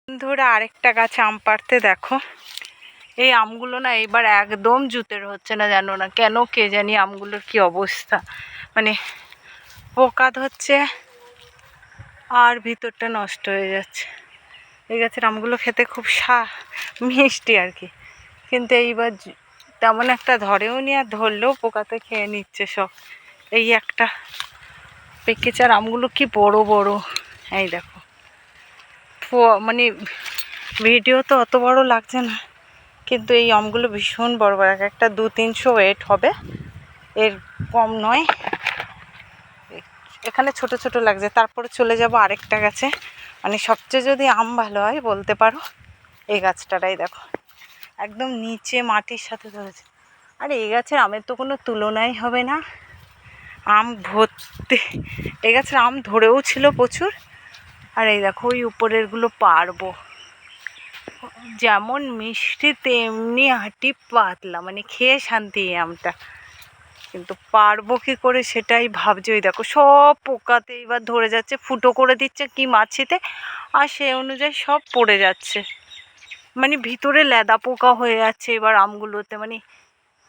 বন্ধুরা, আরেকটা গাছে আম পাড়তে দেখো। এই আমগুলো না এবার একদম জুতের হচ্ছে না, জানো না কেন, কে জানি আমগুলোর কি অবস্থা, মানে পোকা ধরছে আর ভিতরটা নষ্ট হয়ে যাচ্ছে। এই গাছের আমগুলো খেতে খুব মিষ্টি আর কি, কিন্তু এইবার তেমন একটা ধরেও নি, আর ধরলেও পোকাতে খেয়ে নিচ্ছে সব। এই একটা পেকেচার আমগুলো কি বড় বড়, এই দেখো। মানে ভিডিও তো অত বড় লাগছে না, কিন্তু এই আমগুলো ভীষণ বড় বড়, এক একটা 200-300 ওয়েট হবে, এর কম নয়। এখানে ছোট ছোট লাগছে। তারপরে চলে যাব আরেকটা গাছে, মানে সবচেয়ে যদি আম ভালো হয় বলতে পারো এই গাছটারাই দেখো, একদম নিচে মাটির সাথে ধরেছে। আর এই গাছের আমের তো কোনো তুলনাই হবে না, আম ভর্তি। এই গাছের আম ধরেও ছিল প্রচুর। আর এই দেখো ওই উপরেরগুলো পারবো, যেমন মিষ্টি তেমনি আটি পাতলা, মানে খেয়ে শান্তি এই আমটা। কিন্তু পারবো কি করে সেটাই ভাবছি। ওই দেখো সব পোকাতে এবার ধরে যাচ্ছে, ফুটো করে দিচ্ছে কি মাছিতে, আর সেই অনুযায়ী সব পড়ে যাচ্ছে, মানে ভিতরে লেদা পোকা হয়ে যাচ্ছে এবার আমগুলোতে, মানে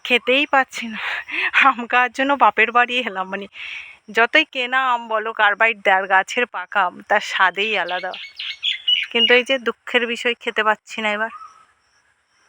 খেতেই পাচ্ছি না। আম খাওয়ার জন্য বাপের বাড়ি এলাম, মানে যতই কেনা আম বলো, কার্বাইড দেওয়ার, গাছের পাকা আম তার স্বাদেই আলাদা। কিন্তু এই যে দুঃখের বিষয়, খেতে পাচ্ছি না এবার।